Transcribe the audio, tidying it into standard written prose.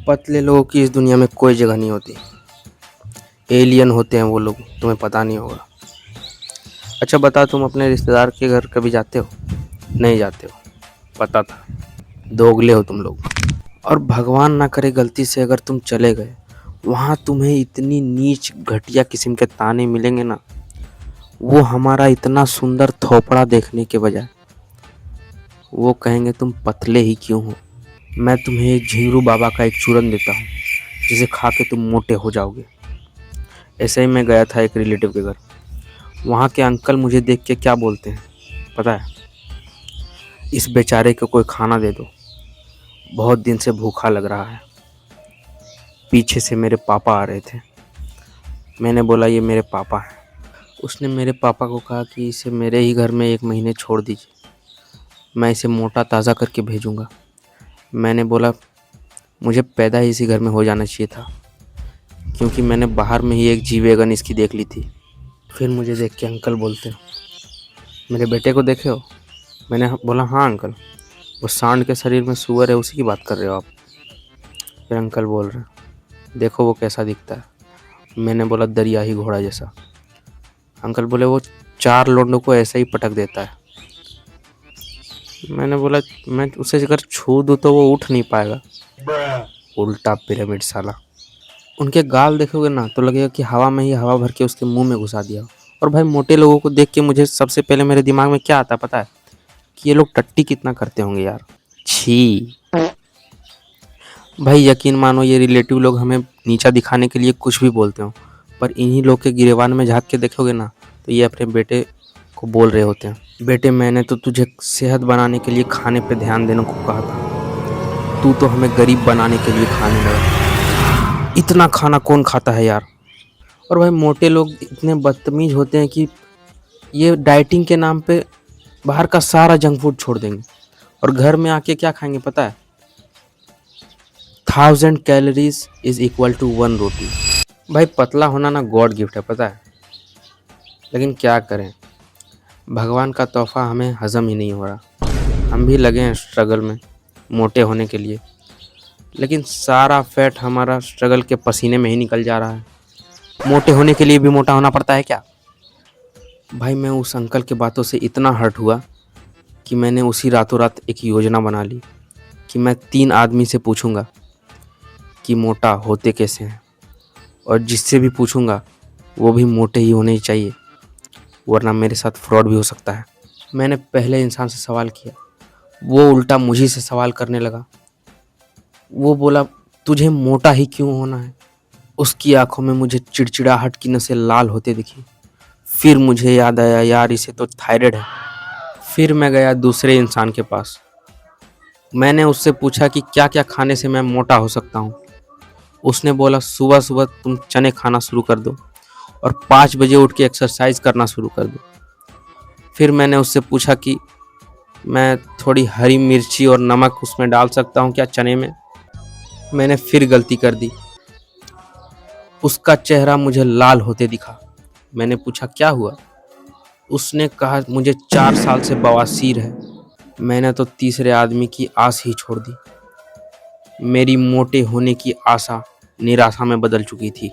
पतले लोगों की इस दुनिया में कोई जगह नहीं होती। एलियन होते हैं वो लोग, तुम्हें पता नहीं होगा। अच्छा बता, तुम अपने रिश्तेदार के घर कभी जाते हो? नहीं जाते हो, पता था। दोगले हो तुम लोग। और भगवान ना करे गलती से अगर तुम चले गए, वहाँ तुम्हें इतनी नीच घटिया किस्म के ताने मिलेंगे ना। वो हमारा इतना सुंदर थोपड़ा देखने के बजाय वो कहेंगे तुम पतले ही क्यों हो। मैं तुम्हें एक झींगरू बाबा का एक चूरन देता हूँ जिसे खा के तुम मोटे हो जाओगे। ऐसे ही मैं गया था एक रिलेटिव के घर। वहाँ के अंकल मुझे देख के क्या बोलते हैं पता है? इस बेचारे को कोई खाना दे दो, बहुत दिन से भूखा लग रहा है। पीछे से मेरे पापा आ रहे थे। मैंने बोला ये मेरे पापा हैं। उसने मेरे पापा को कहा कि इसे मेरे ही घर में 1 महीने छोड़ दीजिए, मैं इसे मोटा ताज़ा करके भेजूँगा। मैंने बोला मुझे पैदा ही इसी घर में हो जाना चाहिए था, क्योंकि मैंने बाहर में ही एक जी वैगन इसकी देख ली थी। फिर मुझे देख के अंकल बोलते हैं मेरे बेटे को देखे हो? मैंने बोला हाँ अंकल, वो सांड के शरीर में सूअर है, उसी की बात कर रहे हो आप? फिर अंकल बोल रहे हैं देखो वो कैसा दिखता है। मैंने बोला दरियाही घोड़ा जैसा। अंकल बोले वो 4 लोंडों को ऐसे ही पटक देता है। मैंने बोला मैं उसे अगर छू दूँ तो वो उठ नहीं पाएगा। उल्टा पिरामिड साला। उनके गाल देखोगे ना तो लगेगा कि हवा में ही हवा भर के उसके मुंह में घुसा दिया। और भाई मोटे लोगों को देख के मुझे सबसे पहले मेरे दिमाग में क्या आता है पता है? कि ये लोग टट्टी कितना करते होंगे यार। छी भाई, यकीन मानो ये रिलेटिव लोग हमें नीचा दिखाने के लिए कुछ भी बोलते हो, पर इन्हीं लोग के गिरेबान में झाँक के देखोगे ना तो ये अपने बेटे को बोल रहे होते हैं बेटे मैंने तो तुझे सेहत बनाने के लिए खाने पे ध्यान देने को कहा था, तू तो हमें गरीब बनाने के लिए खाने लगा। इतना खाना कौन खाता है यार। और भाई मोटे लोग इतने बदतमीज होते हैं कि ये डाइटिंग के नाम पे बाहर का सारा जंक फूड छोड़ देंगे और घर में आके क्या खाएंगे पता है? 1000 कैलोरीज इज इक्वल टू 1 रोटी। भाई पतला होना ना गॉड गिफ्ट है पता है, लेकिन क्या करें, भगवान का तोहफा हमें हजम ही नहीं हो रहा। हम भी लगे हैं स्ट्रगल में मोटे होने के लिए, लेकिन सारा फैट हमारा स्ट्रगल के पसीने में ही निकल जा रहा है। मोटे होने के लिए भी मोटा होना पड़ता है क्या? भाई मैं उस अंकल के बातों से इतना हर्ट हुआ कि मैंने उसी रातों रात एक योजना बना ली कि मैं 3 आदमी से पूछूंगा कि मोटा होते कैसे हैं, और जिससे भी पूछूंगा वो भी मोटे ही होने चाहिए, वरना मेरे साथ फ्रॉड भी हो सकता है। मैंने पहले इंसान से सवाल किया, वो उल्टा मुझी से सवाल करने लगा। वो बोला तुझे मोटा ही क्यों होना है? उसकी आंखों में मुझे चिड़चिड़ाहट की नसें लाल होते दिखी। फिर मुझे याद आया यार इसे तो थायराइड है। फिर मैं गया दूसरे इंसान के पास। मैंने उससे पूछा कि क्या क्या खाने से मैं मोटा हो सकता हूँ। उसने बोला सुबह सुबह तुम चने खाना शुरू कर दो और 5 बजे उठ के एक्सरसाइज करना शुरू कर दो। फिर मैंने उससे पूछा कि मैं थोड़ी हरी मिर्ची और नमक उसमें डाल सकता हूँ क्या चने में? मैंने फिर गलती कर दी। उसका चेहरा मुझे लाल होते दिखा। मैंने पूछा क्या हुआ? उसने कहा मुझे 4 साल से बवासीर है। मैंने तो तीसरे आदमी की आस ही छोड़ दी। मेरी मोटे होने की आशा निराशा में बदल चुकी थी।